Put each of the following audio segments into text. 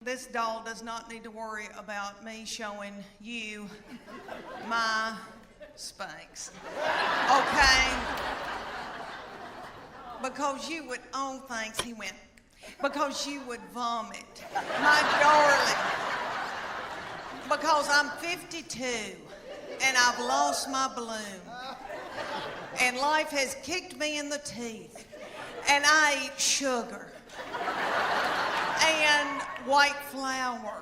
This doll does not need to worry about me showing you my Spanx. Okay? Because you would, oh, thanks, he went. Because you would vomit. My darling. Because I'm 52 and I've lost my bloom. And life has kicked me in the teeth. And I eat sugar. And white flour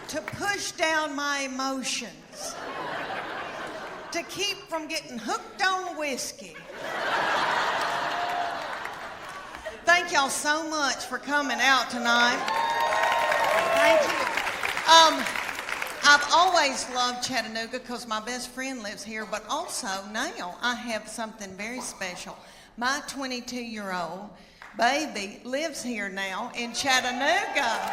to push down my emotions, to keep from getting hooked on whiskey. Thank y'all so much for coming out tonight. Thank you. I've always loved Chattanooga because my best friend lives here, but also now I have something very special. My 22-year-old baby lives here now in Chattanooga.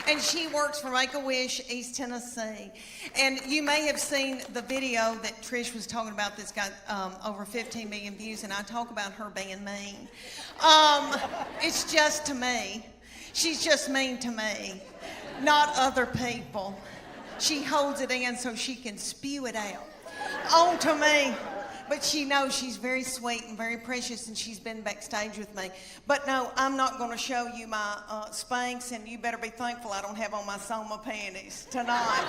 And she works for Make-A-Wish, East Tennessee. And you may have seen the video that Trish was talking about that's got over 15 million views, and I talk about her being mean. It's just to me. She's just mean to me, not other people. She holds it in so she can spew it out onto me. But she knows she's very sweet and very precious, and she's been backstage with me. But no, I'm not going to show you my Spanx, and you better be thankful I don't have on my Soma panties tonight.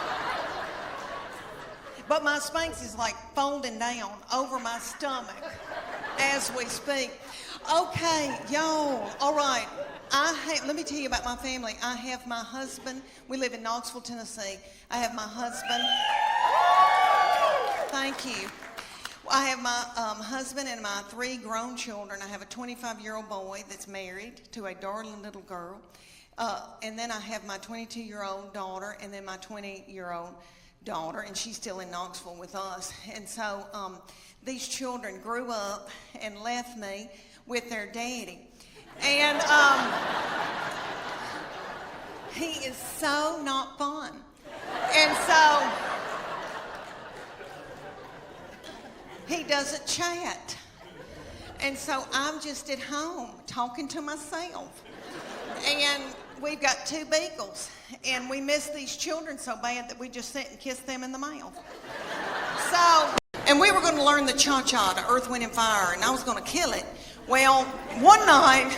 But my Spanx is like folding down over my stomach as we speak. Okay, y'all, all right. Let me tell you about my family. I have my husband. We live in Knoxville, Tennessee. I have my husband. Thank you. I have my husband and my 3 grown children. I have a 25-year-old boy that's married to a darling little girl. And then I have my 22-year-old daughter and then my 20-year-old daughter, and she's still in Knoxville with us. And so these children grew up and left me with their daddy. And he is so not fun. And so he doesn't chat. And so I'm just at home talking to myself. And we've got 2 beagles. And we miss these children so bad that we just sit and kiss them in the mouth. And we were going to learn the cha-cha to Earth, Wind, and Fire, and I was going to kill it. Well, one night,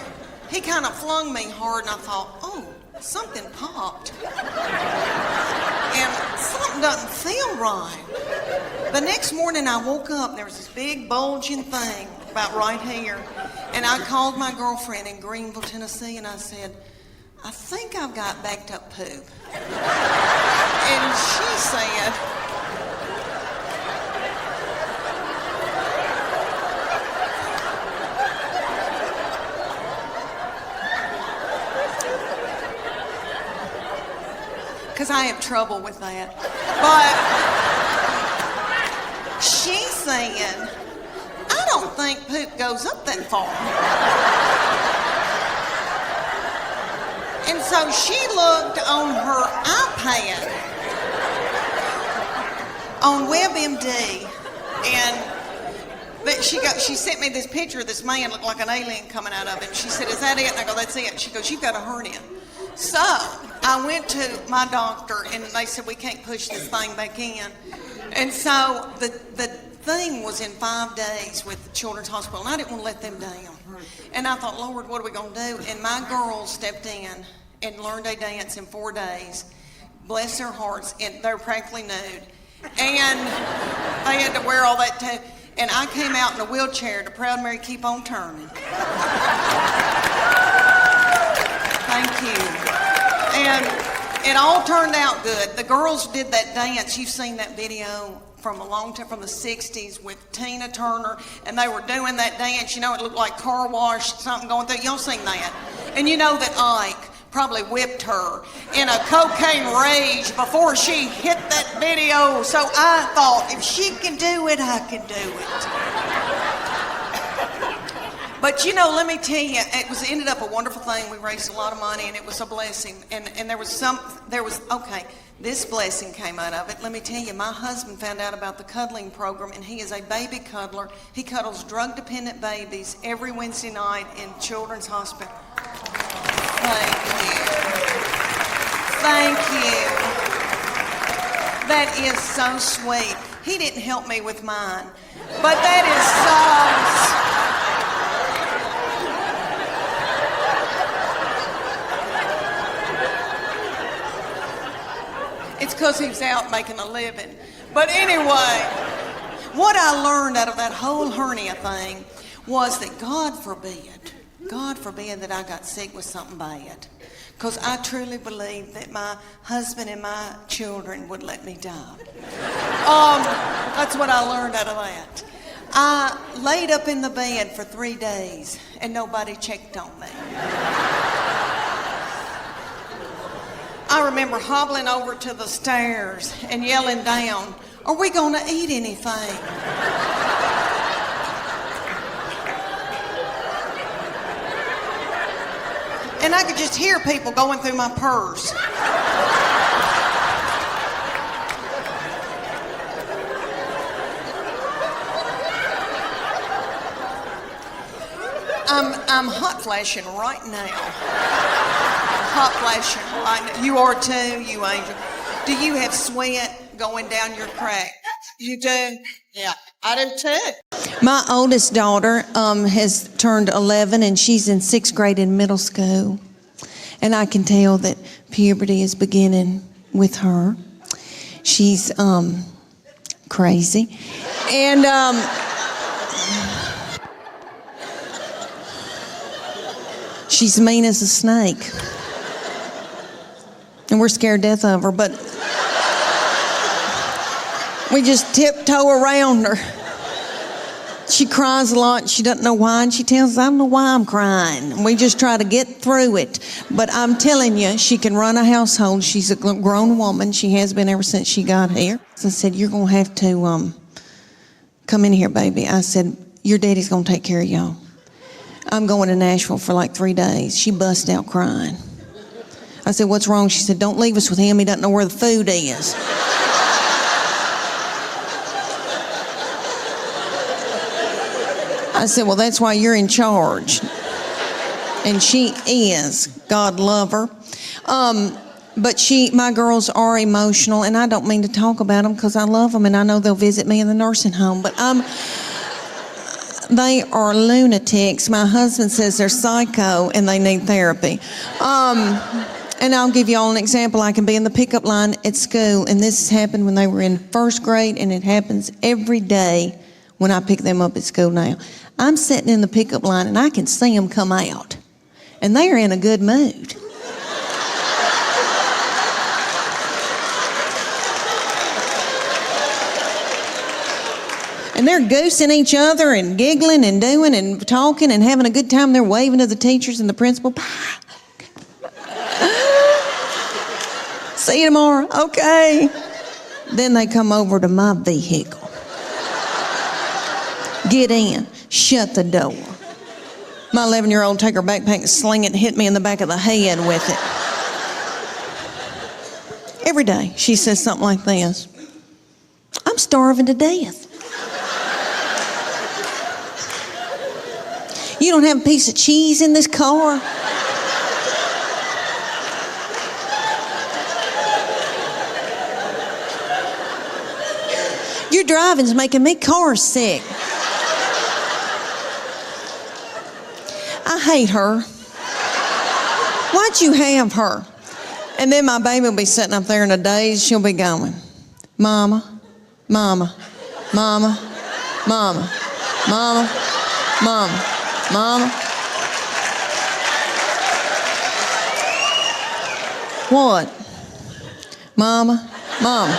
he kind of flung me hard, and I thought, oh, something popped. And something doesn't feel right. The next morning I woke up and there was this big bulging thing about right here. And I called my girlfriend in Greenville, Tennessee, and I said, I think I've got backed up poop. And she said, because I have trouble with that. But she's saying, I don't think poop goes up that far. And so she looked on her iPad on WebMD, and she sent me this picture of this man looked like an alien coming out of him. She said, is that it? And I go, that's it. She goes, you've got a hernia. So I went to my doctor, and they said, we can't push this thing back in. And so the thing was in 5 days with the Children's Hospital, and I didn't want to let them down. And I thought, Lord, what are we going to do? And my girls stepped in and learned a dance in 4 days. Bless their hearts, and they're practically nude. And they had to wear all that too. And I came out in a wheelchair to Proud Mary Keep On Turning. Thank you. And it all turned out good. The girls did that dance. You've seen that video from a long time, from the 60s with Tina Turner, and they were doing that dance. You know, it looked like car wash, something going through. Y'all seen that? And you know that Ike probably whipped her in a cocaine rage before she hit that video. So I thought, if she can do it, I can do it. But let me tell you, ended up a wonderful thing. We raised a lot of money, and it was a blessing. And this blessing came out of it. Let me tell you, my husband found out about the cuddling program, and he is a baby cuddler. He cuddles drug-dependent babies every Wednesday night in Children's Hospital. Thank you. Thank you. That is so sweet. He didn't help me with mine, but that is so... It's because he's out making a living. But anyway, what I learned out of that whole hernia thing was that God forbid that I got sick with something bad. Because I truly believe that my husband and my children would let me die. That's what I learned out of that. I laid up in the bed for 3 days and nobody checked on me. I remember hobbling over to the stairs and yelling down, "Are we going to eat anything?" And I could just hear people going through my purse. I'm hot flashing right now. Hot flashing right now. You are too, you angel. Do you have sweat going down your crack? You do? Yeah, I do too. My oldest daughter has turned 11, and she's in 6th grade in middle school. And I can tell that puberty is beginning with her. She's crazy. And she's mean as a snake. And we're scared to death of her, but we just tiptoe around her. She cries a lot. She doesn't know why, and she tells us, "I don't know why I'm crying." And we just try to get through it. But I'm telling you, she can run a household. She's a grown woman. She has been ever since she got here. So I said, "You're going to have to come in here, baby." I said, "Your daddy's going to take care of y'all. I'm going to Nashville for like 3 days." She bust out crying. I said, "What's wrong?" She said, "Don't leave us with him. He doesn't know where the food is." I said, "Well, that's why you're in charge." And she is. God love her. But my girls are emotional, and I don't mean to talk about them because I love them, and I know they'll visit me in the nursing home. But they are lunatics. My husband says they're psycho, and they need therapy. And I'll give you all an example. I can be in the pickup line at school, and this happened when they were in 1st grade, and it happens every day when I pick them up at school now. I'm sitting in the pickup line, and I can see them come out, and they are in a good mood. And they're goosing each other and giggling and doing and talking and having a good time. They're waving to the teachers and the principal. See you tomorrow. Okay. Then they come over to my vehicle. Get in. Shut the door. My 11-year-old take her backpack and sling it and hit me in the back of the head with it. Every day she says something like this: "I'm starving to death. You don't have a piece of cheese in this car?" "Your driving's making me car sick." I hate her. Why'd you have her? And then my baby will be sitting up there in a daze. She'll be going, "Mama, mama, mama, mama, mama, mama, mama." "What?" "Mama, mama,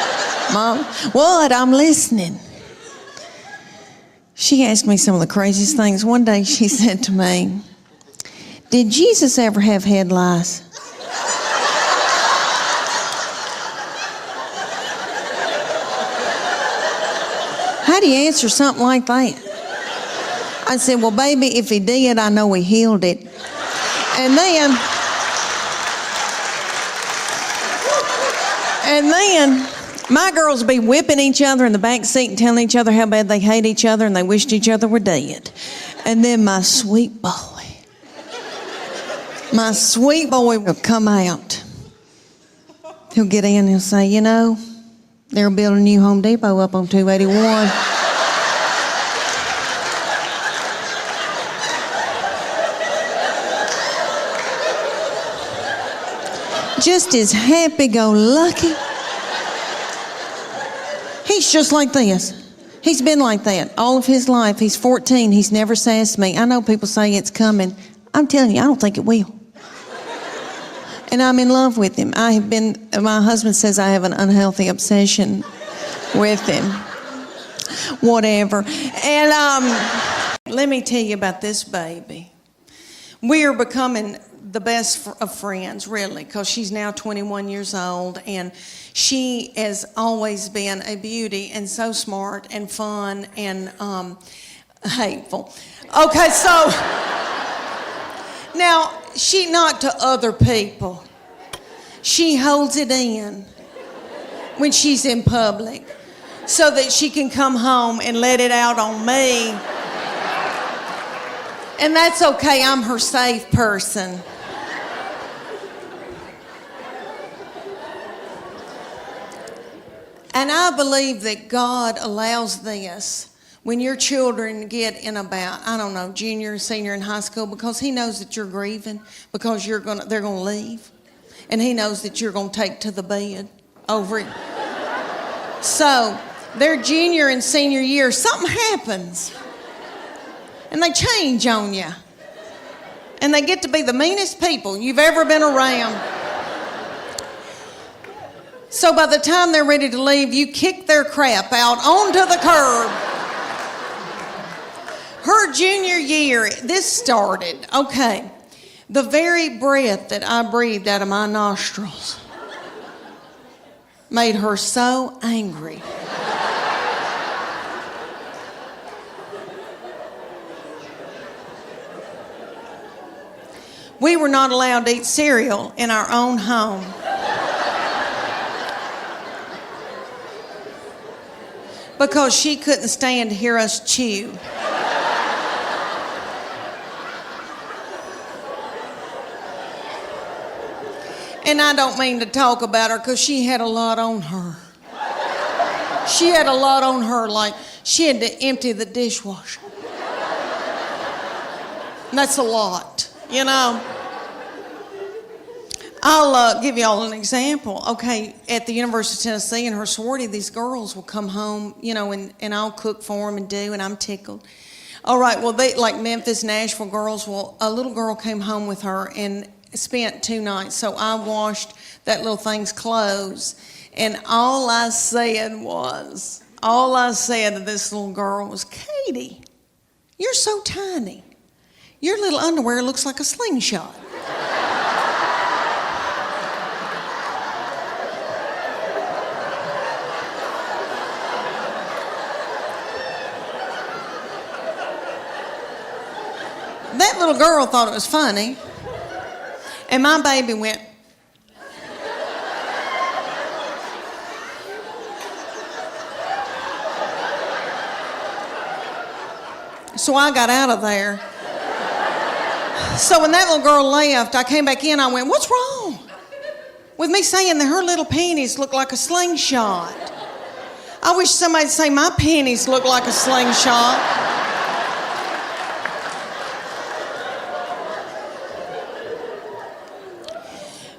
mama." "What? I'm listening." She asked me some of the craziest things. One day she said to me, "Did Jesus ever have head lice?" How do you answer something like that? I said, well, baby, if he did, I know he healed it. And then my girls be whipping each other in the back seat and telling each other how bad they hate each other and they wished each other were dead. And then my sweet boy will come out. He'll get in and he'll say, you know, they're building a new Home Depot up on 281. Just as happy-go-lucky. He's just like this. He's been like that all of his life. He's 14. He's never sassed me. I know people say it's coming. I'm telling you, I don't think it will. And I'm in love with him. My husband says I have an unhealthy obsession with him. Whatever. And let me tell you about this baby. We are becoming the best of friends, really, because she's now 21 years old, and she has always been a beauty and so smart and fun and hateful. Okay, so now she not to other people. She holds it in when she's in public so that she can come home and let it out on me. And that's okay, I'm her safe person. And I believe that God allows this when your children get in about, I don't know, junior, senior in high school, because He knows that you're grieving, because they're going to leave. And He knows that you're going to take to the bed over it. So, their junior and senior year, something happens. And they change on you. And they get to be the meanest people you've ever been around. So by the time they're ready to leave, you kick their crap out onto the curb. Her junior year, this started, okay, the very breath that I breathed out of my nostrils made her so angry. We were not allowed to eat cereal in our own home. Because she couldn't stand to hear us chew. And I don't mean to talk about her because she had a lot on her. She had a lot on her, like she had to empty the dishwasher. And that's a lot, you know. I'll give you all an example. Okay, at the University of Tennessee in her sorority, these girls will come home, you know, and I'll cook for them and do, and I'm tickled. All right, well, they like Memphis, Nashville girls. Well, a little girl came home with her and spent 2 nights. So I washed that little thing's clothes, and all I said to this little girl was, Katie, you're so tiny. Your little underwear looks like a slingshot. That little girl thought it was funny, and my baby went. So I got out of there. So when that little girl left, I came back in, I went, what's wrong with me saying that her little panties look like a slingshot? I wish somebody'd say my panties look like a slingshot.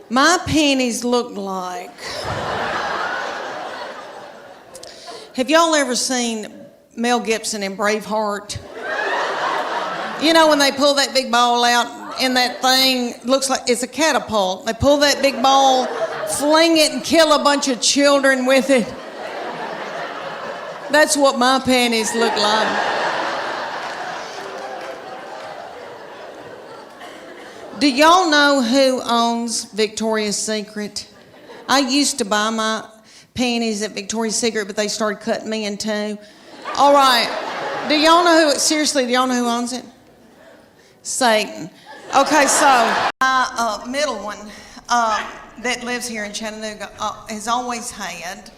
My panties look like... Have y'all ever seen Mel Gibson in Braveheart? You know when they pull that big ball out and that thing looks like it's a catapult. They pull that big ball, fling it and kill a bunch of children with it. That's what my panties look like. Do y'all know who owns Victoria's Secret? I used to buy my panties at Victoria's Secret, but they started cutting me in two. All right. Do y'all know seriously, do y'all know who owns it? Satan. Okay, so my middle one that lives here in Chattanooga has always had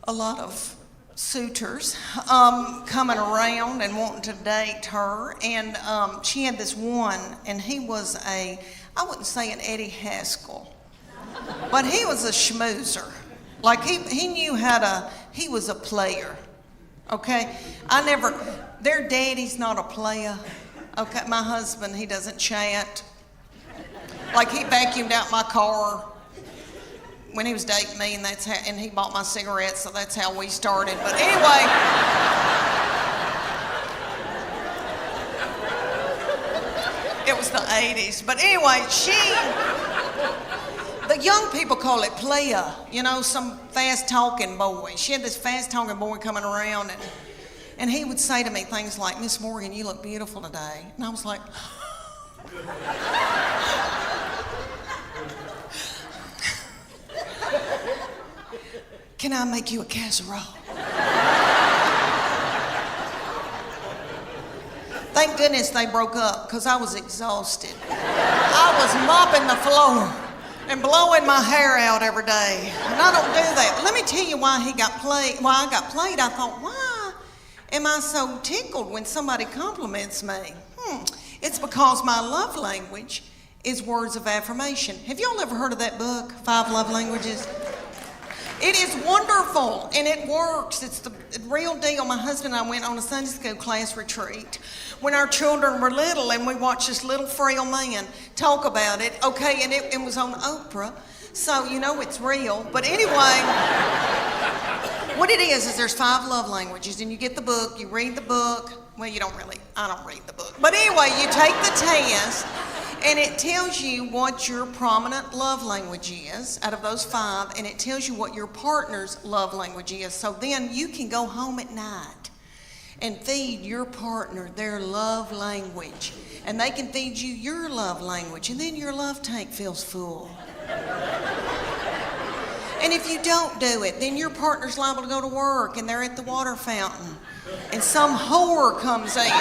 a lot of suitors coming around and wanting to date her. And she had this one, and he was I wouldn't say an Eddie Haskell, but he was a schmoozer. Like he knew he was a player. Okay, their daddy's not a player. Okay, my husband, he doesn't chat. Like he vacuumed out my car when he was dating me, and he bought my cigarettes, so that's how we started. But anyway, it was the 80s. But anyway, the young people call it player, some fast-talking boy. She had this fast-talking boy coming around, and he would say to me things like, "Miss Morgan, you look beautiful today." And I was like, "Can I make you a casserole?" Thank goodness they broke up, because I was exhausted. I was mopping the floor and blowing my hair out every day. And I don't do that. Let me tell you why I got played. I thought, why am I so tickled when somebody compliments me? It's because my love language is words of affirmation. Have y'all ever heard of that book, 5 Love Languages? It is wonderful, and it works. It's the real deal. My husband and I went on a Sunday school class retreat when our children were little, and we watched this little frail man talk about it. Okay, and it was on Oprah, so it's real. But anyway, what it is there's 5 love languages, and you get the book, you read the book. Well, I don't read the book. But anyway, you take the test, and it tells you what your prominent love language is out of those 5, and it tells you what your partner's love language is. So then you can go home at night and feed your partner their love language, and they can feed you your love language, and then your love tank feels full. And if you don't do it, then your partner's liable to go to work, and they're at the water fountain, and some whore comes in.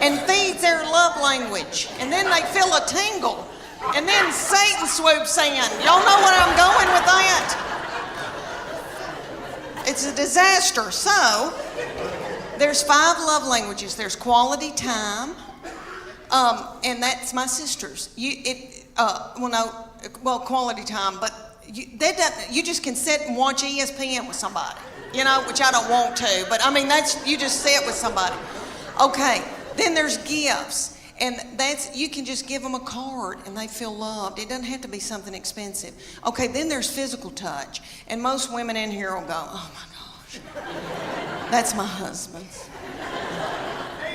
And feeds their love language. And then they feel a tingle. And then Satan swoops in. Y'all know where I'm going with that? It's a disaster. So, there's 5 love languages. There's quality time. And that's my sister's. Quality time, but you just can sit and watch ESPN with somebody, which I don't want to, but you just sit with somebody. Okay. Then there's gifts, and you can just give them a card and they feel loved. It doesn't have to be something expensive. Okay, then there's physical touch, and most women in here will go, "Oh my gosh, that's my husband's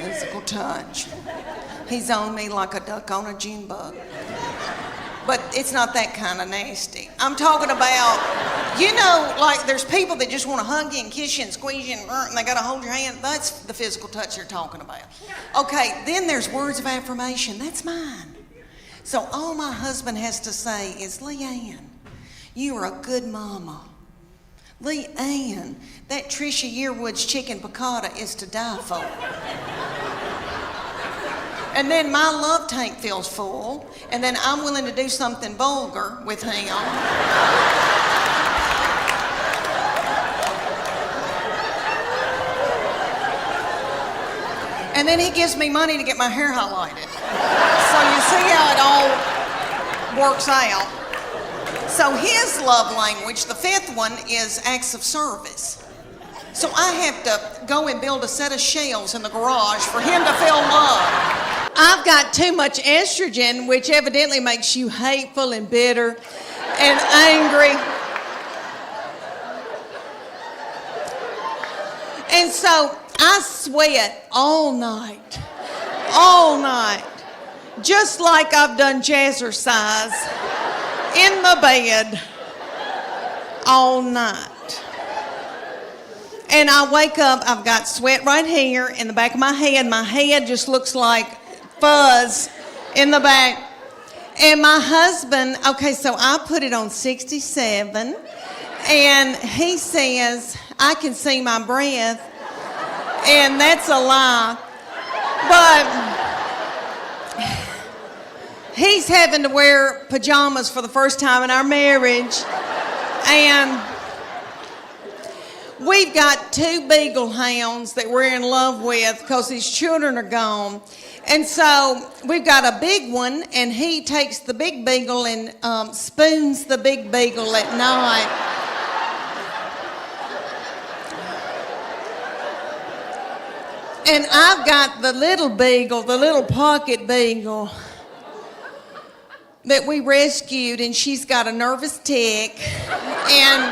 physical touch. He's on me like a duck on a June bug." But it's not that kind of nasty. I'm talking about, like there's people that just want to hug you and kiss you and squeeze you and they got to hold your hand. That's the physical touch they're talking about. Okay, then there's words of affirmation. That's mine. So all my husband has to say is, "Leanne, you are a good mama. Leanne, that Trisha Yearwood's chicken piccata is to die for." And then my love tank feels full, and then I'm willing to do something vulgar with him. And then he gives me money to get my hair highlighted. So you see how it all works out. So his love language, the 5th one, is acts of service. So I have to go and build a set of shelves in the garage for him to feel love. I've got too much estrogen, which evidently makes you hateful and bitter and angry. And so I sweat all night, just like I've done jazzercise in the bed all night. And I wake up, I've got sweat right here in the back of my head. My head just looks like fuzz in the back. And my husband, okay, so I put it on 67, and he says, I can see my breath, and that's a lie. But he's having to wear pajamas for the first time in our marriage, and we've got 2 beagle hounds that we're in love with because his children are gone. And so we've got a big one, and he takes the big beagle and spoons the big beagle at night. And I've got the little beagle, the little pocket beagle that we rescued, and she's got a nervous tick and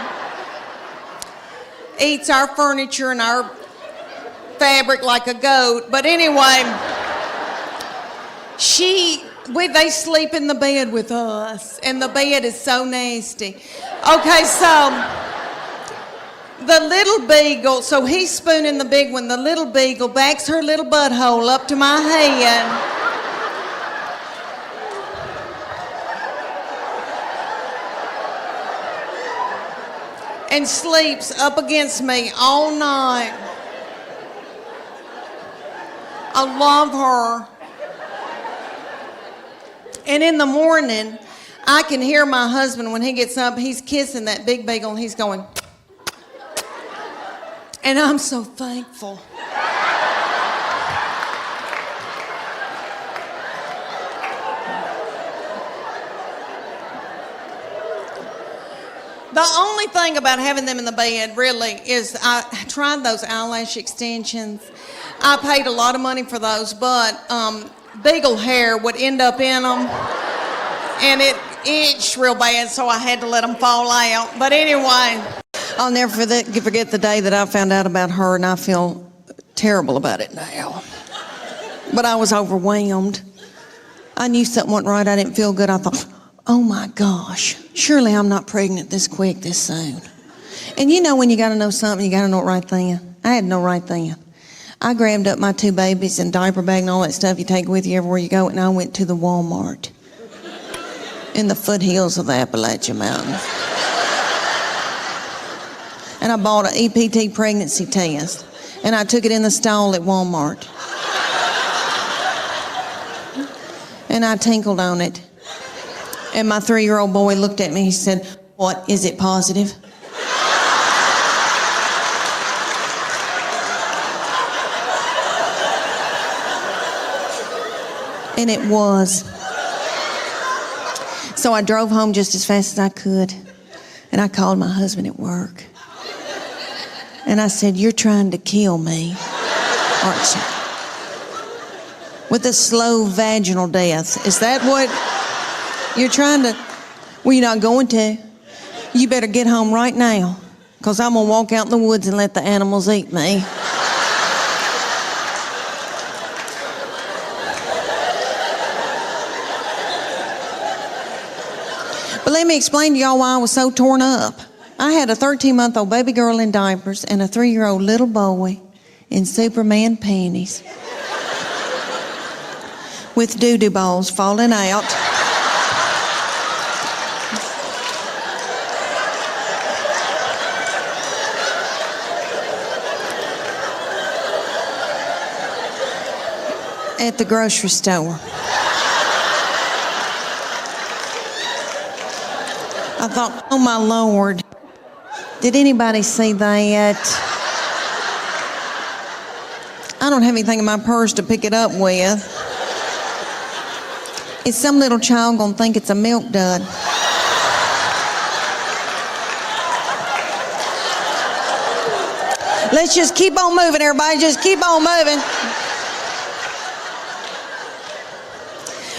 eats our furniture and our fabric like a goat. But anyway, they sleep in the bed with us, and the bed is so nasty. Okay, so the little beagle, so he's spooning the big one. The little beagle backs her little butthole up to my head and sleeps up against me all night. I love her. And in the morning, I can hear my husband when he gets up, he's kissing that big beagle and he's going, and I'm so thankful. The only thing about having them in the bed, really, is I tried those eyelash extensions. I paid a lot of money for those, but beagle hair would end up in them, and it itched real bad, so I had to let them fall out. But anyway, I'll never forget the day that I found out about her, and I feel terrible about it now. But I was overwhelmed. I knew something wasn't right. I didn't feel good. I thought, oh my gosh, surely I'm not pregnant this quick, this soon. And you know when you got to know something, you got to know it right then. I had to know right then. I grabbed up my 2 babies and diaper bag and all that stuff you take with you everywhere you go, and I went to the Walmart in the foothills of the Appalachian Mountains. And I bought an EPT pregnancy test, and I took it in the stall at Walmart. And I tinkled on it. And my 3-year-old boy looked at me, he said, "What, is it positive?" And it was. So I drove home just as fast as I could, and I called my husband at work. And I said, "You're trying to kill me, aren't you? With a slow vaginal death. Is that what you're trying to?" "Well, you're not going to. You better get home right now, because I'm going to walk out in the woods and let the animals eat me." But let me explain to y'all why I was so torn up. I had a 13-month-old baby girl in diapers and a 3-year-old little boy in Superman panties with doo-doo balls falling out. At the grocery store. I thought, oh my Lord, did anybody see that? I don't have anything in my purse to pick it up with. Is some little child gonna think it's a milk dud? Let's just keep on moving, everybody. Just keep on moving.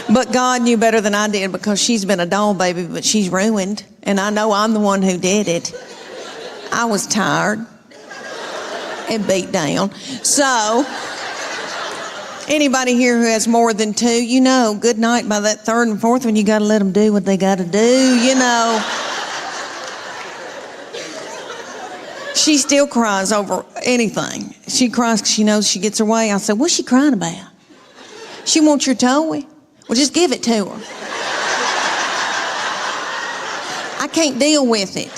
But God knew better than I did, because she's been a doll baby, but she's ruined. And I know I'm the one who did it. I was tired and beat down. So, anybody here who has more than 2, you know, good night by that 3rd and 4th one, you got to let them do what they got to do, you know. She still cries over anything. She cries because she knows she gets her way. I said, "What's she crying about?" "She wants your toy." Well, just give it to her. I can't deal with it.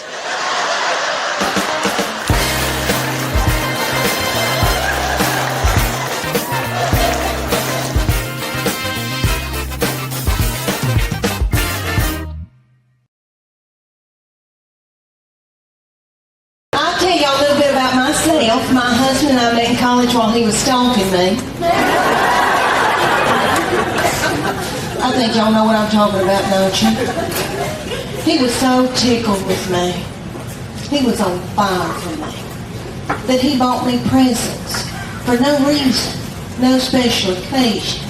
I'll tell y'all a little bit about myself. My husband and I met in college while he was stalking me. I think y'all know what I'm talking about, don't you? He was so tickled with me. He was on fire for me. That he bought me presents for no reason, no special occasion.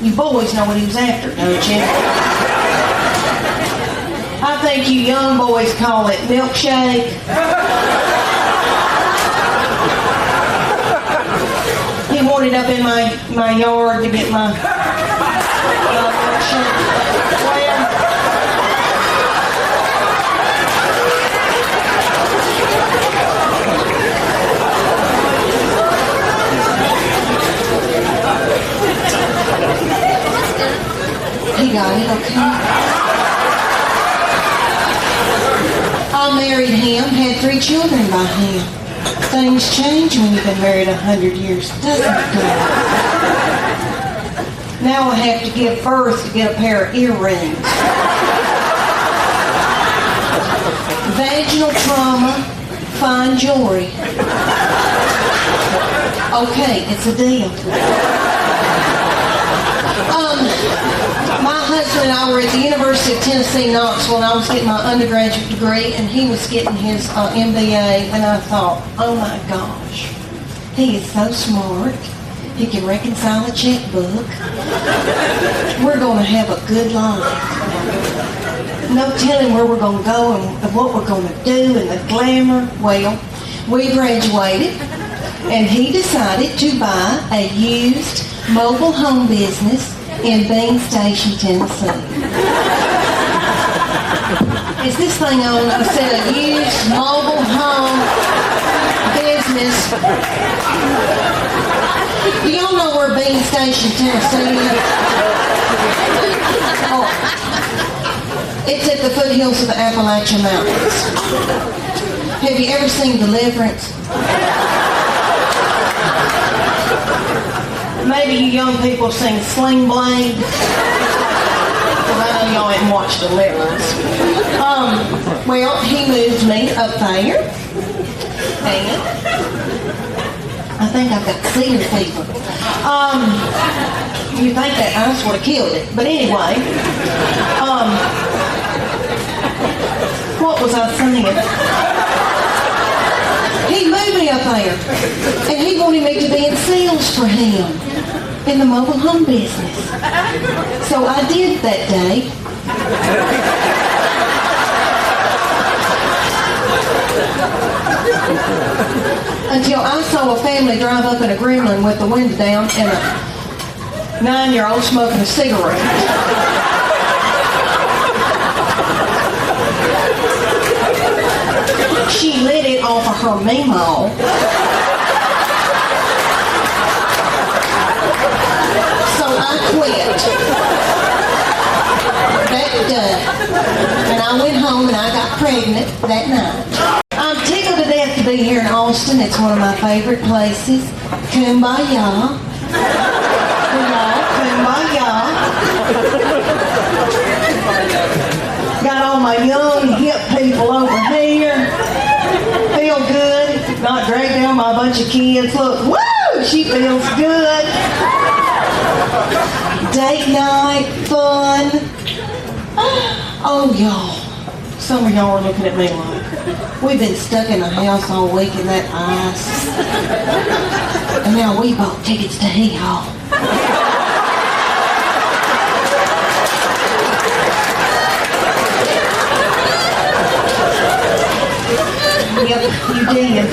You boys know what he was after, don't you? I think you young boys call it milkshake. He wanted up in my yard to get my milkshake. He got it, okay. I married him, had 3 children by him. Things change when you've been married 100 years, doesn't it? Now I have to give birth to get a pair of earrings. Vaginal trauma, fine jewelry. Okay, it's a deal. My husband and I were at the University of Tennessee, Knoxville, and I was getting my undergraduate degree, and he was getting his MBA, and I thought, oh my gosh, he is so smart. He can reconcile a checkbook. We're going to have a good life. No telling where we're going to go and what we're going to do and the glamour. Well, we graduated, and he decided to buy a used mobile home business in Bean Station, Tennessee. Is this thing on? I said a used mobile home business. Do y'all know where Bean Station, Tennessee is? Oh, it's at the foothills of the Appalachian Mountains. Have you ever seen Deliverance? Maybe you young people sing Sling Blade. Because I know y'all haven't watched Deliverance. Well, he moved me up there. And I think I've got cedar fever. You think that ice would have killed it. But anyway, what was I saying? He moved me up there, and he wanted me to be in sales for him in the mobile home business. So I did that day. Until I saw a family drive up in a Gremlin with the window down and a 9-year-old smoking a cigarette. She lit it off of her Milo. So I quit that day. And I went home and I got pregnant that night. I'm tickled to death to be here in Austin. It's one of my favorite places. Kumbaya. Kumbaya. Got all my young, hip people over here. Feel good. Not dragged down by a bunch of kids. Look, woo! She feels good. Date night, fun. Oh, y'all. Some of y'all are looking at me like, we've been stuck in the house all week in that ice. And now we bought tickets to Hee-Haw. Yep, you did.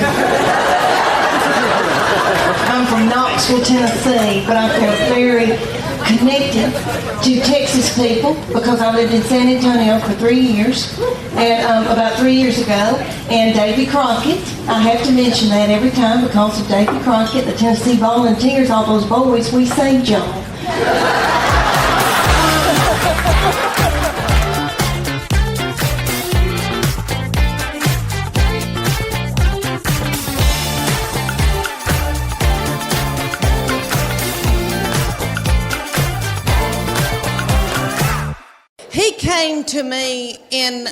I'm from Knoxville, Tennessee, but I feel very connected to Texas people because I lived in San Antonio for 3 years, and about 3 years ago, and Davy Crockett. I have to mention that every time because of Davy Crockett, the Tennessee Volunteers, all those boys, we saved y'all. to me in,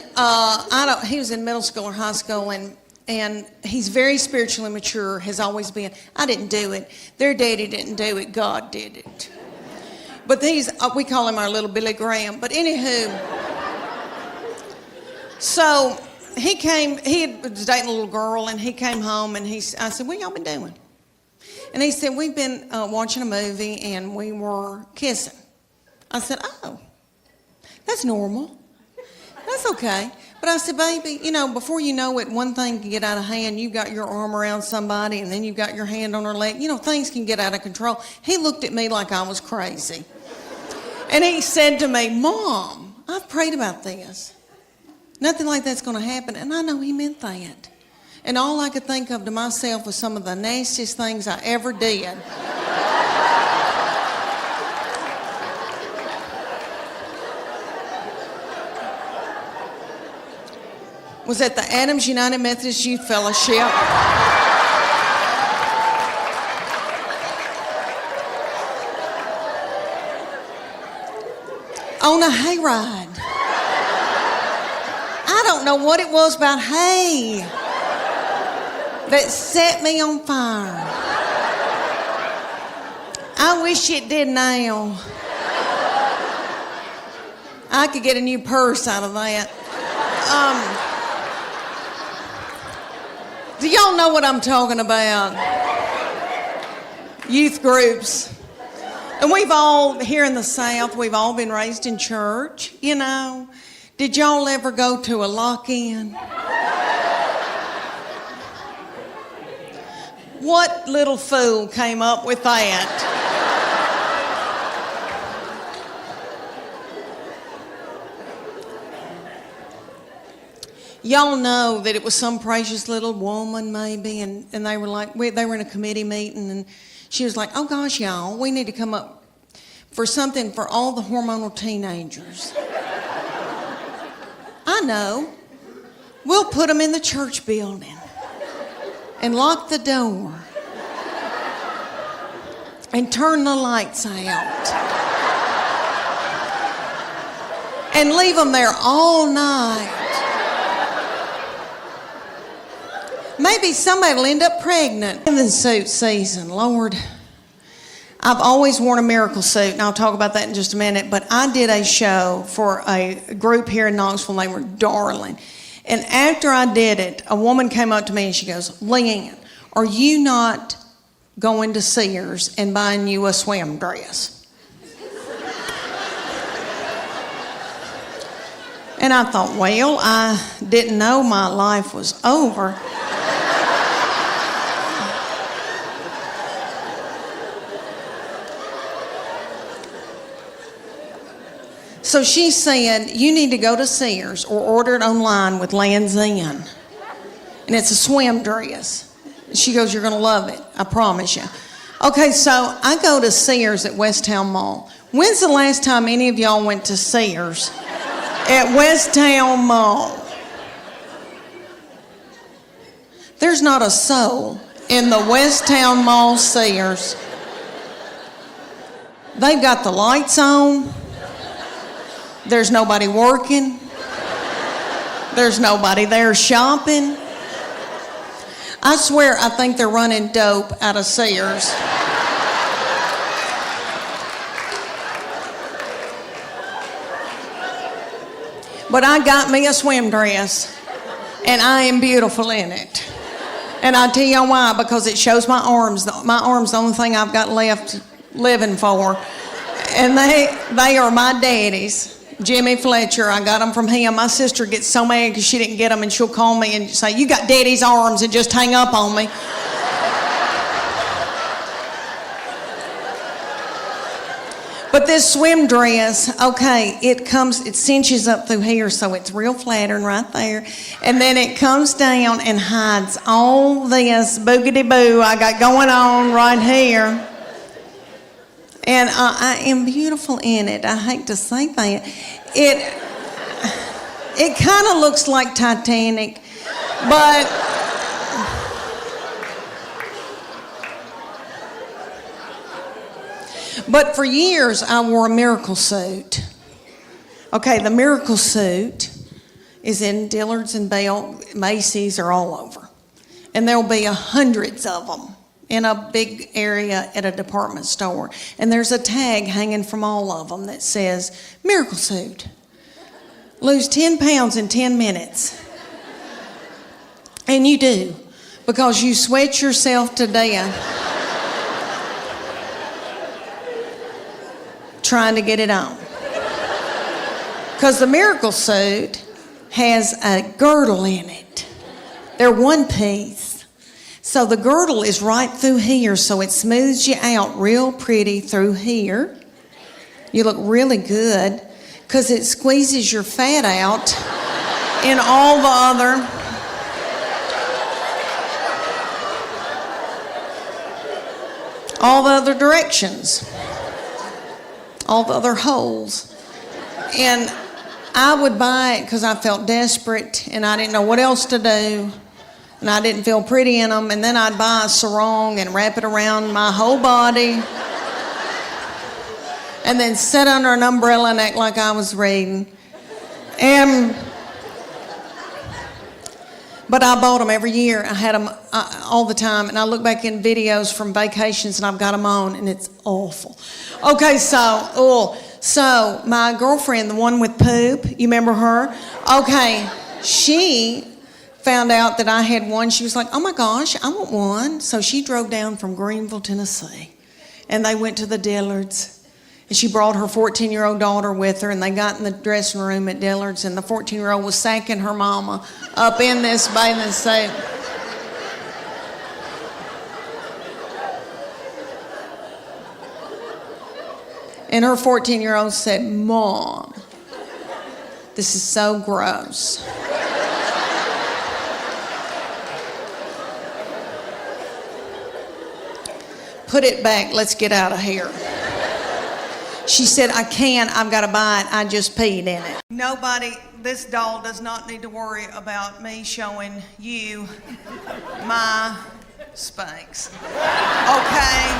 he was in middle school or high school, and he's very spiritually mature, has always been. I didn't do it. Their daddy didn't do it. God did it. But we call him our little Billy Graham. But anywho, so he was dating a little girl, and he came home, and I said, what y'all been doing? And he said, we've been watching a movie, and we were kissing. I said, oh, that's normal. That's okay. But I said, baby, before you know it, one thing can get out of hand. You got your arm around somebody, and then you got your hand on her leg. Things can get out of control. He looked at me like I was crazy. And he said to me, Mom, I've prayed about this. Nothing like that's going to happen. And I know he meant that. And all I could think of to myself was some of the nastiest things I ever did. Was at the Adams United Methodist Youth Fellowship. On a hayride. I don't know what it was about hay that set me on fire. I wish it did now. I could get a new purse out of that. Do y'all know what I'm talking about? Youth groups. And we've all, here in the South, we've all been raised in church, Did y'all ever go to a lock-in? What little fool came up with that? Y'all know that it was some precious little woman maybe, and they were like, they were in a committee meeting, and she was like, oh gosh, y'all, we need to come up for something for all the hormonal teenagers. I know. We'll put them in the church building and lock the door and turn the lights out and leave them there all night. Maybe somebody will end up pregnant. In the suit season, Lord, I've always worn a miracle suit, and I'll talk about that in just a minute, but I did a show for a group here in Knoxville. They were darling. And after I did it, a woman came up to me and she goes, Leanne, are you not going to Sears and buying you a swim dress? And I thought, well, I didn't know my life was over. So she said, you need to go to Sears or order it online with Lands End. And it's a swim dress. She goes, you're going to love it. I promise you. Okay, so I go to Sears at Westtown Mall. When's the last time any of y'all went to Sears at Westtown Mall? There's not a soul in the Westtown Mall Sears. They've got the lights on. There's nobody working. There's nobody there shopping. I swear I think they're running dope out of Sears. But I got me a swim dress, and I am beautiful in it. And I'll tell you why, because it shows my arms. My arms, the only thing I've got left living for. And they are my daddy's. Jimmy Fletcher, I got them from him. My sister gets so mad because she didn't get them, and she'll call me and say, you got daddy's arms, and just hang up on me. But this swim dress, okay, it cinches up through here, so it's real flattering right there. And then it comes down and hides all this boogity-boo I got going on right here. And I am beautiful in it. I hate to say that. It kind of looks like Titanic, but for years I wore a miracle suit. Okay, the miracle suit is in Dillard's and Bell, Macy's are all over. And there'll be hundreds of them in a big area at a department store. And there's a tag hanging from all of them that says, miracle suit. Lose 10 pounds in 10 minutes. And you do, because you sweat yourself to death trying to get it on. Because the miracle suit has a girdle in it. They're one piece. So the girdle is right through here, so it smooths you out real pretty through here. You look really good because it squeezes your fat out in all the other directions, all the other holes. And I would buy it because I felt desperate and I didn't know what else to do. And I didn't feel pretty in them. And then I'd buy a sarong and wrap it around my whole body. And then sit under an umbrella and act like I was reading. But I bought them every year. I had them all the time. And I look back in videos from vacations and I've got them on and it's awful. Okay, so my girlfriend, the one with poop, you remember her? Okay, she found out that I had one. She was like, oh my gosh, I want one. So she drove down from Greenville, Tennessee. And they went to the Dillards. And she brought her 14-year-old daughter with her. And they got in the dressing room at Dillards. And the 14-year-old was sacking her mama up in this bathing suit. And her 14-year-old said, Mom, this is so gross. Put it back, let's get out of here. She said, I can't, I've got to buy it, I just peed in it. Nobody, this doll does not need to worry about me showing you my Spanx. Okay?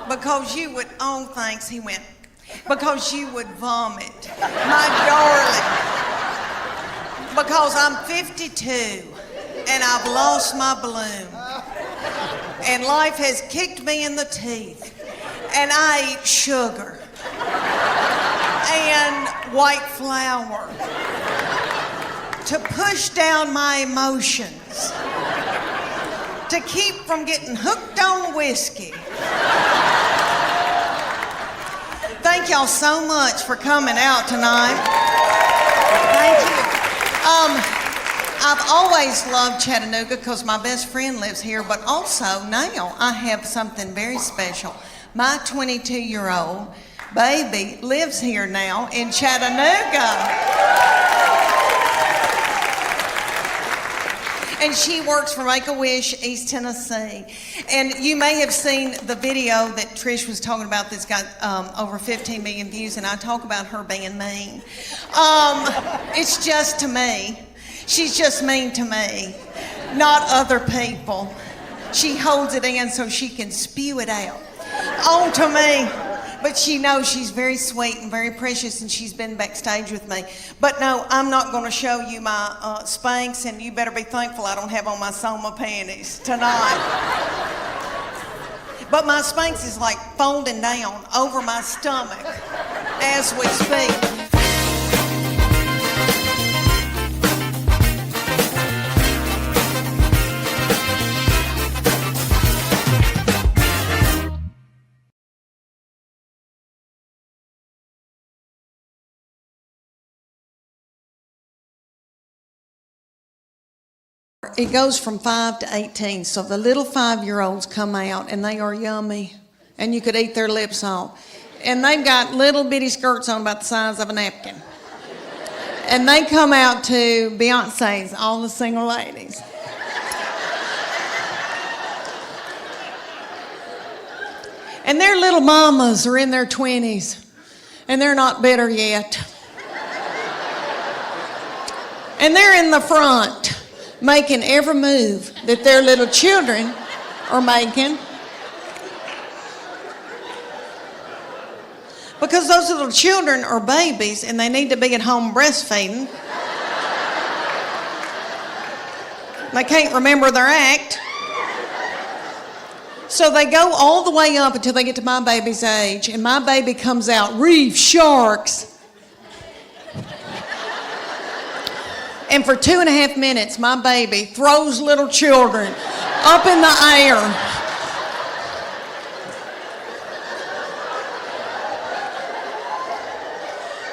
Because you would, oh thanks, he went, because you would vomit, my darling. Because I'm 52 and I've lost my bloom. And life has kicked me in the teeth. And I eat sugar and white flour to push down my emotions, to keep from getting hooked on whiskey. Thank y'all so much for coming out tonight. Thank you. I've always loved Chattanooga because my best friend lives here, but also now I have something very special. My 22-year-old baby lives here now in Chattanooga. And she works for Make-A-Wish, East Tennessee. And you may have seen the video that Trish was talking about that's got over 15 million views, and I talk about her being mean. It's just to me. She's just mean to me, not other people. She holds it in so she can spew it out onto me. But she knows she's very sweet and very precious, and she's been backstage with me. But no, I'm not going to show you my Spanx, and you better be thankful I don't have on my Soma panties tonight. But my Spanx is like folding down over my stomach as we speak. It goes from 5 to 18, so the little 5-year-olds come out and they are yummy, and you could eat their lips off. And they've got little bitty skirts on about the size of a napkin. And they come out to Beyonce's, all the single ladies. And their little mamas are in their 20s, and they're not bitter yet. And they're in the front, making every move that their little children are making. Because those little children are babies and they need to be at home breastfeeding. They can't remember their act. So they go all the way up until they get to my baby's age, and my baby comes out, reef sharks. And for 2.5 minutes, my baby throws little children up in the air.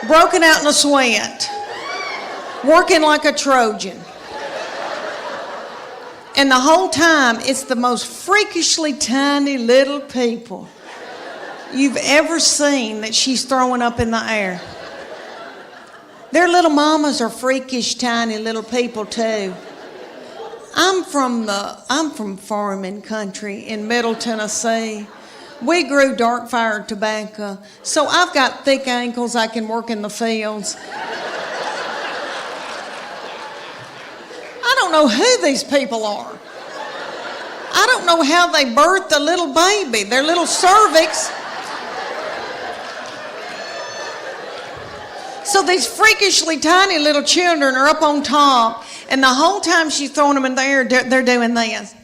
Broken out in a sweat, working like a Trojan. And the whole time, it's the most freakishly tiny little people you've ever seen that she's throwing up in the air. Their little mamas are freakish tiny little people too. I'm from farming country in Middle Tennessee. We grew dark fired tobacco, so I've got thick ankles. I can work in the fields. I don't know who these people are. I don't know how they birthed a little baby, their little cervix. So these freakishly tiny little children are up on top, and the whole time she's throwing them in the air, they're doing this.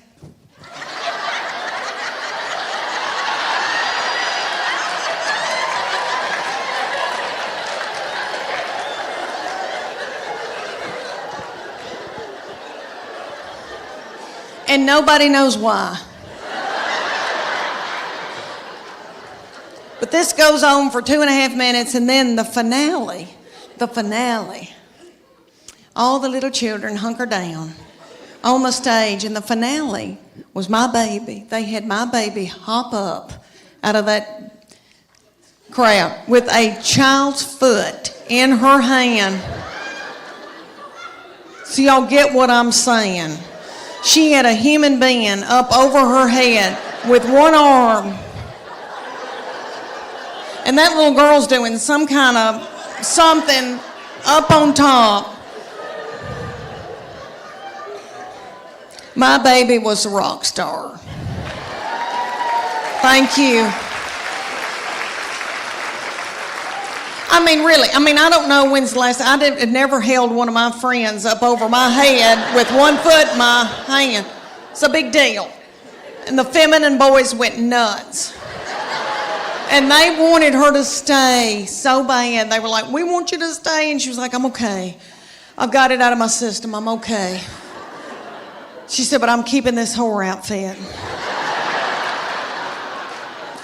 And nobody knows why. But this goes on for 2.5 minutes, and then the finale. All the little children hunker down on the stage, and the finale was my baby. They had my baby hop up out of that crowd with a child's foot in her hand. So y'all get what I'm saying. She had a human being up over her head with one arm. And that little girl's doing some kind of something up on top. My baby was a rock star. Thank you. I mean, really, I don't know when's the last time. I never held one of my friends up over my head with one foot in my hand. It's a big deal. And the feminine boys went nuts. And they wanted her to stay so bad. They were like, we want you to stay. And she was like, I'm okay. I've got it out of my system. I'm okay. She said, but I'm keeping this whore outfit.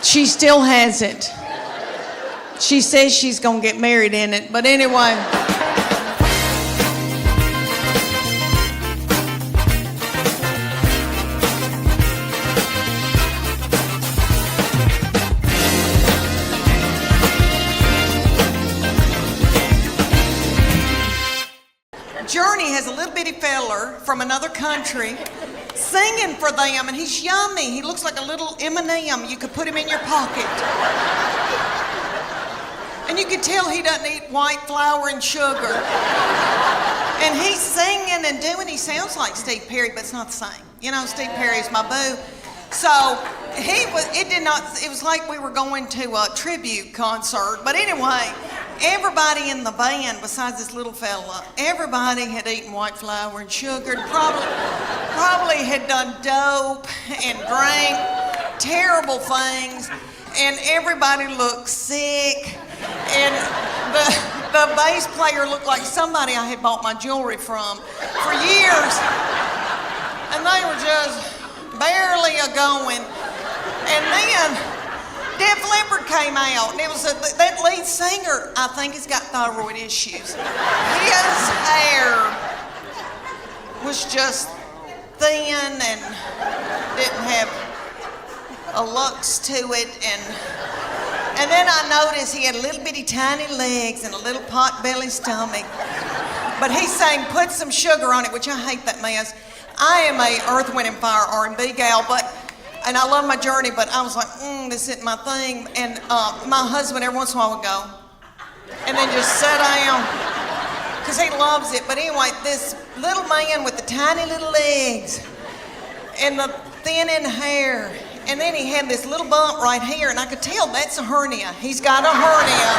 She still has it. She says she's going to get married in it. But anyway. Journey has a little bitty feller from another country singing for them, and he's yummy. He looks like a little M&M. You could put him in your pocket. And you can tell he doesn't eat white flour and sugar. And he's singing and doing, he sounds like Steve Perry, but it's not the same. You know, Steve Perry's my boo. So it was like we were going to a tribute concert. But anyway, everybody in the band, besides this little fella, everybody had eaten white flour and sugar, probably had done dope and drank terrible things, and everybody looked sick. And the bass player looked like somebody I had bought my jewelry from for years. And they were just barely a-going. And then Def Leppard came out, and it was that lead singer, I think he's got thyroid issues. His hair was just thin and didn't have a lux to it. And then I noticed he had little bitty tiny legs and a little pot-belly stomach. But he sang Put Some Sugar on It, which I hate that mess. I am a Earth, Wind and Fire R&B gal, and I love my Journey, but I was like, this isn't my thing. And my husband every once in a while would go, and then just sit down, because he loves it. But anyway, this little man with the tiny little legs and the thinning hair And then he had this little bump right here, and I could tell that's a hernia. He's got a hernia.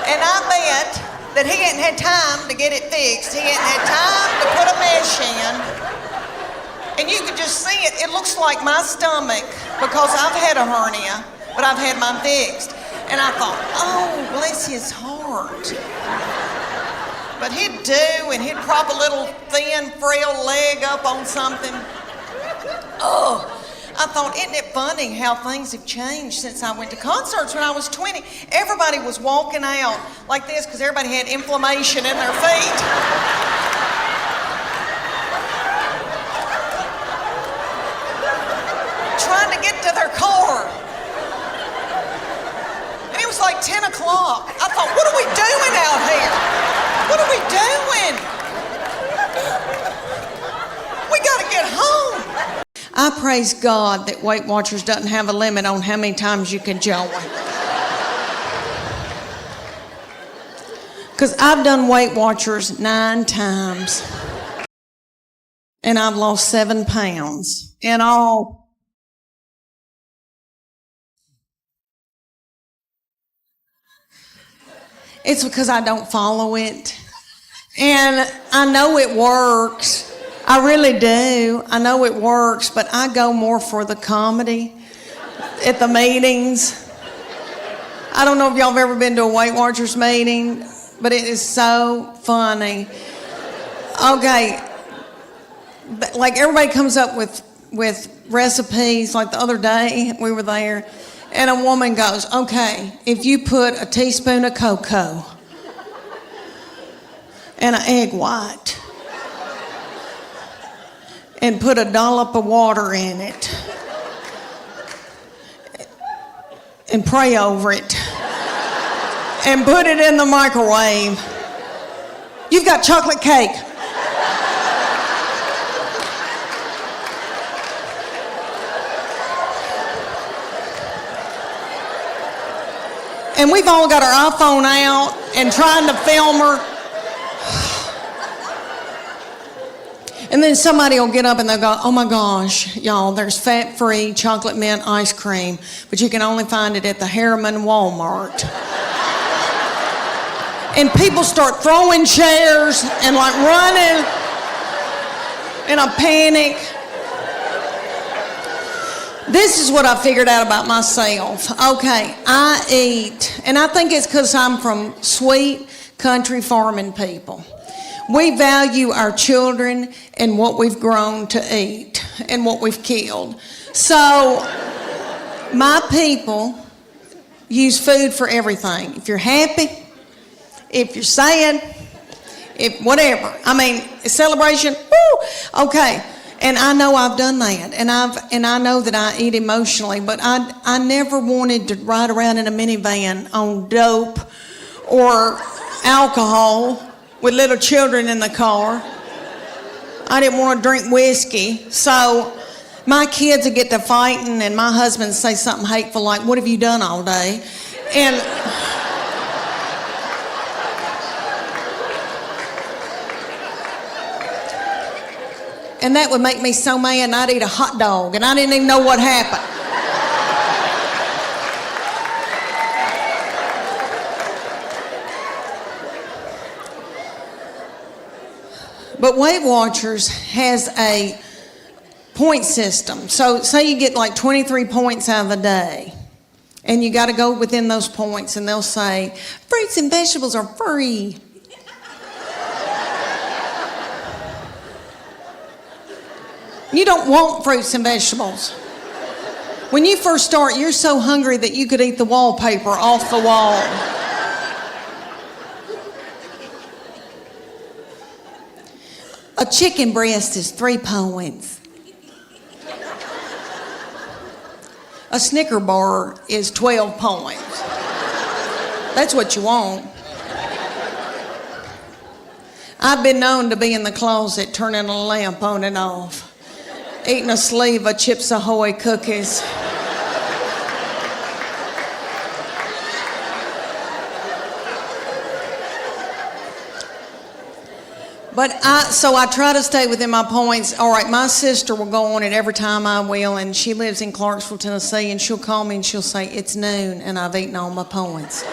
And I bet that he hadn't had time to get it fixed. He hadn't had time to put a mesh in. And you could just see it. It looks like my stomach, because I've had a hernia, but I've had mine fixed. And I thought, oh, bless his heart. But he'd do, and he'd prop a little thin, frail leg up on something. Oh, I thought, isn't it funny how things have changed since I went to concerts when I was 20? Everybody was walking out like this because everybody had inflammation in their feet. Trying to get to their car. And it was like 10 o'clock. I thought, what are we doing out here? What are we doing? We gotta get home. I praise God that Weight Watchers doesn't have a limit on how many times you can join. Because I've done Weight Watchers 9 times. And I've lost 7 pounds in all. It's because I don't follow it. And I know it works. I really do. I know it works, but I go more for the comedy at the meetings. I don't know if y'all have ever been to a Weight Watchers meeting, but it is so funny. Okay, like everybody comes up with recipes. Like the other day, we were there, and a woman goes, okay, if you put a teaspoon of cocoa and an egg white and put a dollop of water in it and pray over it and put it in the microwave, you've got chocolate cake. And we've all got our iPhone out and trying to film her. And then somebody will get up and they'll go, oh my gosh, y'all, there's fat-free chocolate mint ice cream, but you can only find it at the Harriman Walmart. And people start throwing chairs and like running in a panic. This is what I figured out about myself. Okay, I eat, and I think it's because I'm from sweet country farming people. We value our children and what we've grown to eat and what we've killed. So my people use food for everything. If you're happy, if you're sad, if whatever. I mean, a celebration, woo, okay. And I know I've done that, and I know that I eat emotionally, but I never wanted to ride around in a minivan on dope or alcohol with little children in the car. I didn't want to drink whiskey, so my kids would get to fighting, and my husband would say something hateful like, "What have you done all day?" And that would make me so mad, and I'd eat a hot dog, and I didn't even know what happened. But Weight Watchers has a point system. So say you get like 23 points out of the day, and you got to go within those points, and they'll say, fruits and vegetables are free. You don't want fruits and vegetables. When you first start, you're so hungry that you could eat the wallpaper off the wall. A chicken breast is 3 points. A Snicker bar is 12 points. That's what you want. I've been known to be in the closet turning a lamp on and off, eating a sleeve of Chips Ahoy cookies. So I try to stay within my points. All right, my sister will go on it every time I will, and she lives in Clarksville, Tennessee, and she'll call me and she'll say, it's noon, and I've eaten all my points.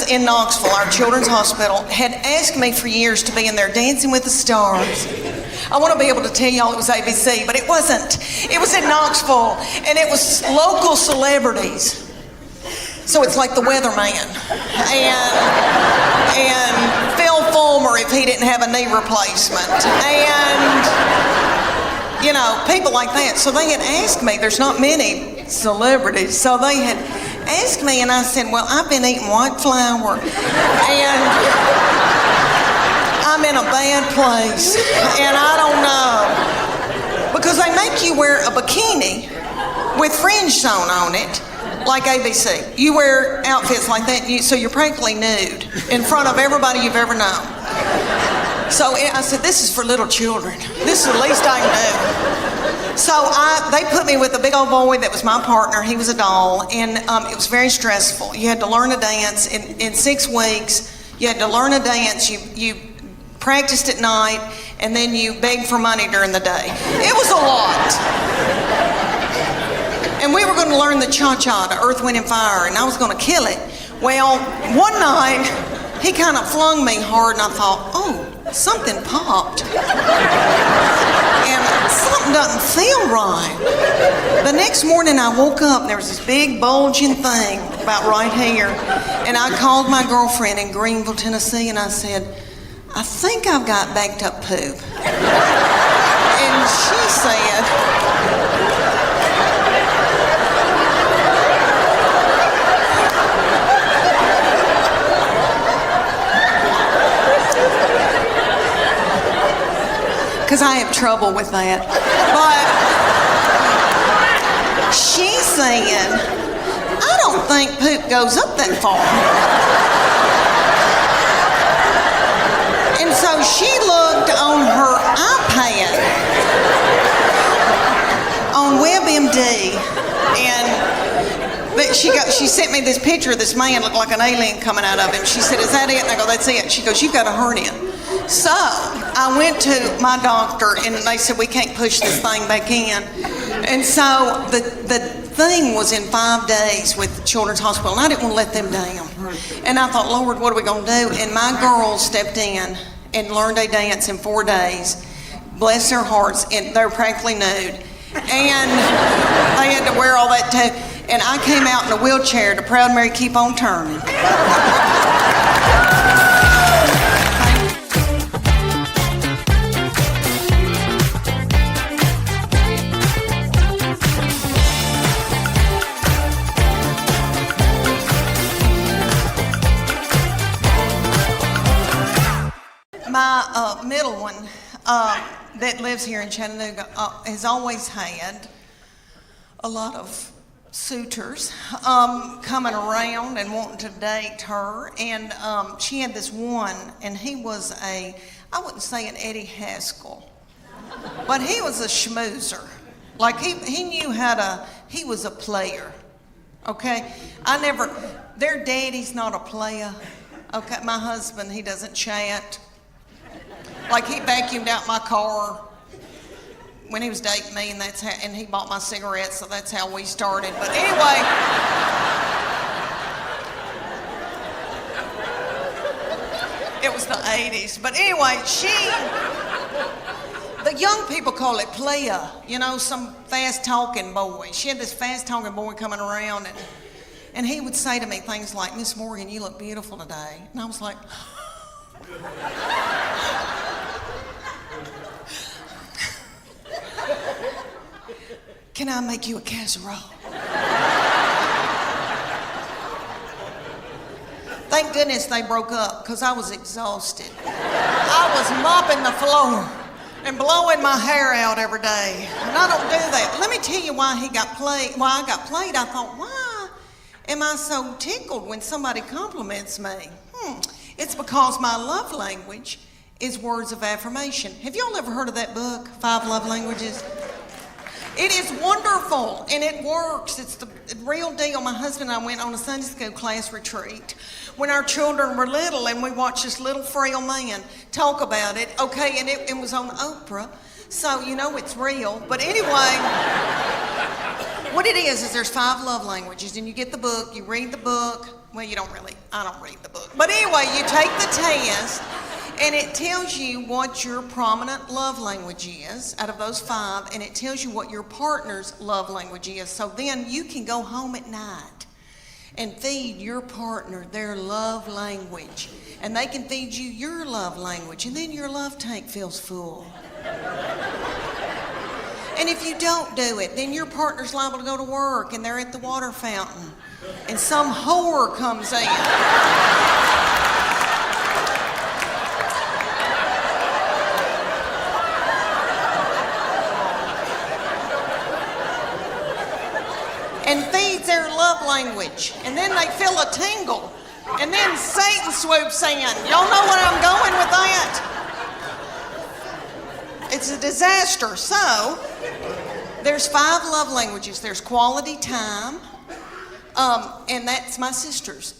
In Knoxville, our children's hospital, had asked me for years to be in there Dancing with the Stars. I want to be able to tell y'all it was ABC, but it wasn't. It was in Knoxville, and it was local celebrities. So it's like the weatherman and Phil Fulmer if he didn't have a knee replacement, and you know, people like that. So they had asked me, there's not many celebrities, so they had asked me, and I said, well, I've been eating white flour, and I'm in a bad place, and I don't know. Because they make you wear a bikini with fringe sewn on it, like ABC. You wear outfits like that, so you're practically nude in front of everybody you've ever known. So I said, this is for little children. This is the least I can do. So they put me with a big old boy that was my partner. He was a doll, and it was very stressful. You had to learn a dance in 6 weeks. You had to learn a dance. You practiced at night, and then you begged for money during the day. It was a lot. And we were going to learn the cha-cha, to Earth, Wind, and Fire, and I was going to kill it. Well, one night, he kind of flung me hard, and I thought, oh, something popped. And something doesn't feel right. The next morning I woke up and there was this big bulging thing about right here. And I called my girlfriend in Greenville, Tennessee, and I said, I think I've got backed up poop. And she said, because I have trouble with that. But she said, I don't think poop goes up that far. And so she looked on her iPad on WebMD, but she sent me this picture of this man looked like an alien coming out of him. She said, is that it? And I go, that's it. She goes, you've got a hernia. So I went to my doctor, and they said, we can't push this thing back in. And so the thing was in 5 days with Children's Hospital, and I didn't want to let them down. And I thought, Lord, what are we going to do? And my girls stepped in and learned a dance in 4 days. Bless their hearts, and they were practically nude. And they had to wear all that too. And I came out in a wheelchair to Proud Mary Keep On Turning. My middle one that lives here in Chattanooga has always had a lot of suitors coming around and wanting to date her. And she had this one, and he was I wouldn't say an Eddie Haskell, but he was a schmoozer. Like he knew he was a player, okay? Their daddy's not a player, okay? My husband, he doesn't chat. Like he vacuumed out my car when he was dating me, and he bought my cigarettes, so that's how we started. But anyway, it was the 80s. But anyway, the young people call it playa, some fast-talking boy. She had this fast-talking boy coming around, and he would say to me things like, Miss Morgan, you look beautiful today. And I was like, can I make you a casserole? Thank goodness they broke up, because I was exhausted. I was mopping the floor and blowing my hair out every day. And I don't do that. Let me tell you why I got played. I thought, why? am I so tickled when somebody compliments me? It's because my love language is words of affirmation. Have y'all ever heard of that book, 5 Love Languages? It is wonderful, and it works. It's the real deal. My husband and I went on a Sunday school class retreat when our children were little, and we watched this little frail man talk about it. Okay, and it was on Oprah, so you know it's real. But anyway, what it is there's 5 love languages, and you get the book, you read the book. Well, you don't really, I don't read the book. But anyway, you take the test, and it tells you what your prominent love language is out of those 5, and it tells you what your partner's love language is. So then you can go home at night and feed your partner their love language, and they can feed you your love language, and then your love tank feels full. And if you don't do it, then your partner's liable to go to work, and they're at the water fountain, and some whore comes in. And feeds their love language. And then they feel a tingle. And then Satan swoops in. Y'all know where I'm going with that? It's a disaster. So, there's 5 love languages. There's quality time. And that's my sister's.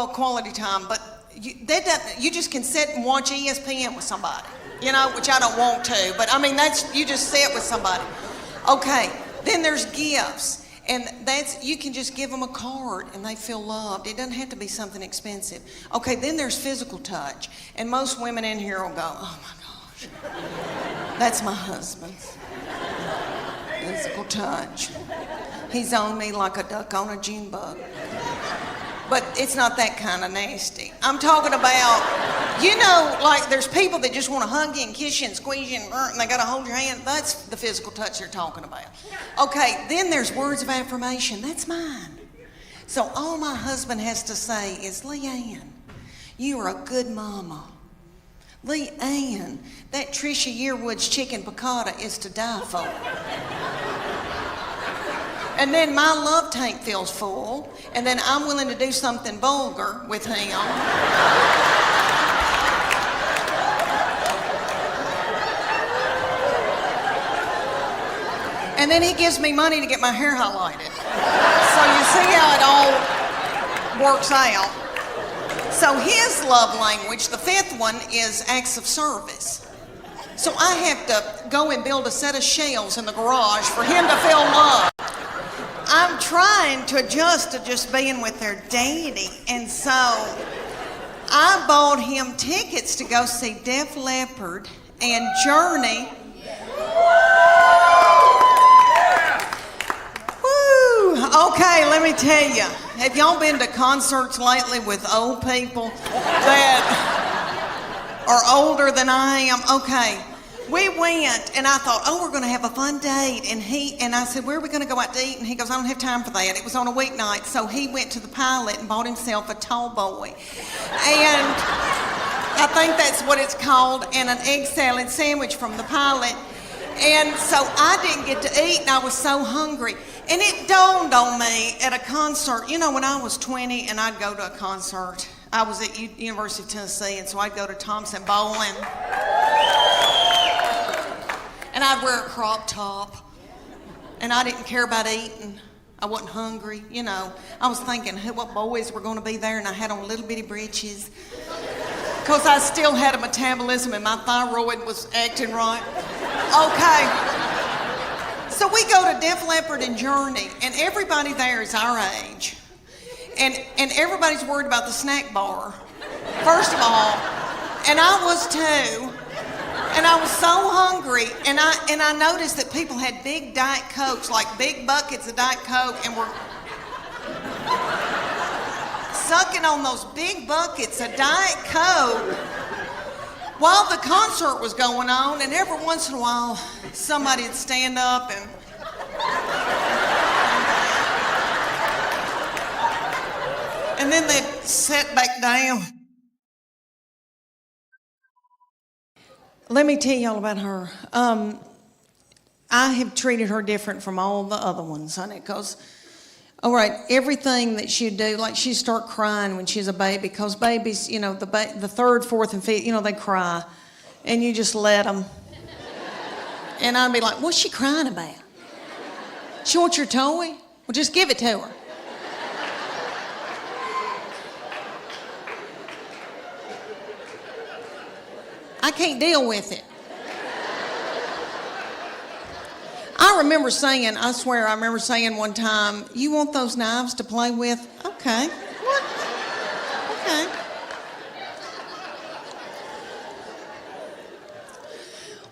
Quality time, but you just can sit and watch ESPN with somebody, you know, which I don't want to, but I mean, you just sit with somebody. Okay. Then there's gifts, and you can just give them a card and they feel loved. It doesn't have to be something expensive. Okay, then there's physical touch, and most women in here will go, oh my gosh, that's my husband's physical touch. He's on me like a duck on a June bug. But it's not that kind of nasty. I'm talking about, you know, like there's people that just want to hug you and kiss you and squeeze you and they got to hold your hand. That's the physical touch they're talking about. Okay, then there's words of affirmation. That's mine. So all my husband has to say is, Leanne, you are a good mama. Leanne, that Trisha Yearwood's chicken piccata is to die for. And then my love tank feels full, and then I'm willing to do something vulgar with him. And then he gives me money to get my hair highlighted. So you see how it all works out. So his love language, the 5th one, is acts of service. So I have to go and build a set of shelves in the garage for him to feel loved. I'm trying to adjust to just being with their daddy, and so I bought him tickets to go see Def Leppard and Journey. Woo! Okay, let me tell you. Have y'all been to concerts lately with old people that are older than I am? Okay. We went, and I thought, oh, we're going to have a fun date. And I said, where are we going to go out to eat? And he goes, I don't have time for that. It was on a weeknight. So he went to the Pilot and bought himself a tall boy. And I think that's what it's called, and an egg salad sandwich from the Pilot. And so I didn't get to eat, and I was so hungry. And it dawned on me at a concert. You know, when I was 20 and I'd go to a concert, I was at University of Tennessee, and so I'd go to Thompson Bowling. And I'd wear a crop top, and I didn't care about eating. I wasn't hungry, you know. I was thinking what boys were going to be there, and I had on little bitty breeches because I still had a metabolism and my thyroid was acting right. Okay. So we go to Def Leppard and Journey, and everybody there is our age. And everybody's worried about the snack bar, first of all. And I was too. And I was so hungry, and I noticed that people had big Diet Cokes, like big buckets of Diet Coke, and were sucking on those big buckets of Diet Coke while the concert was going on. And every once in a while, somebody would stand up and then they'd sit back down. Let me tell y'all about her. I have treated her different from all the other ones, honey, because All right, everything that she'd do, like she'd start crying when she's a baby, because babies, you know, the third, fourth, and fifth, you know, they cry, and you just let them. And I'd be like, what's she crying about? She wants your toy? Well, just give it to her. I can't deal with it. I remember saying, I swear, I remember saying one time, you want those knives to play with? Okay. What? Okay.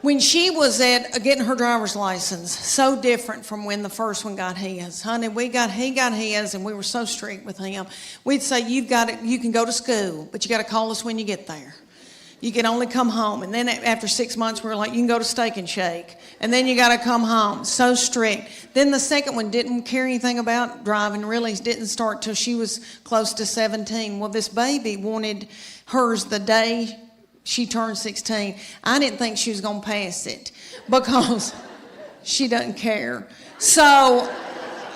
When she was at getting her driver's license, so different from when the first one got his. Honey, he got his, and we were so strict with him. We'd say, you can go to school, but you got to call us when you get there. You can only come home. And then after 6 months, we were like, you can go to Steak and Shake. And then you got to come home. So strict. Then the second one didn't care anything about driving, really didn't start till she was close to 17. Well, this baby wanted hers the day she turned 16. I didn't think she was going to pass it because she doesn't care. So,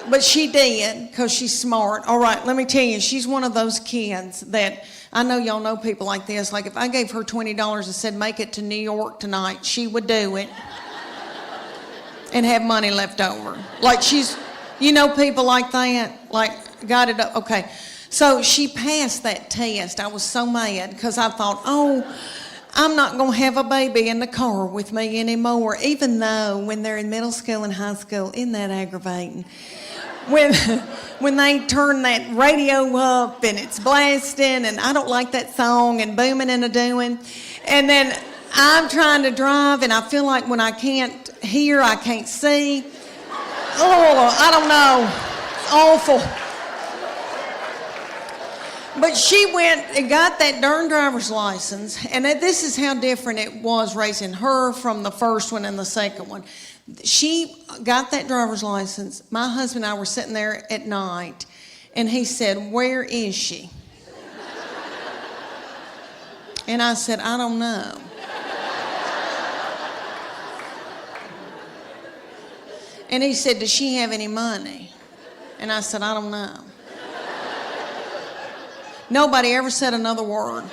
but she did because she's smart. All right, let me tell you, she's one of those kids that, I know y'all know people like this. Like if I gave her $20 and said, make it to New York tonight, she would do it and have money left over. Like she's, you know, people like that, like got it up. Okay. So she passed that test. I was so mad because I thought, oh, I'm not going to have a baby in the car with me anymore, even though when they're in middle school and high school, isn't that aggravating? When they turn that radio up and it's blasting and I don't like that song and booming and a-doing. And then I'm trying to drive and I feel like when I can't hear, I can't see. Oh, I don't know. It's awful. But she went and got that darn driver's license. And this is how different it was raising her from the first one and the second one. She got that driver's license. My husband and I were sitting there at night, and he said, where is she? And I said, I don't know. And he said, does she have any money? And I said, I don't know. Nobody ever said another word.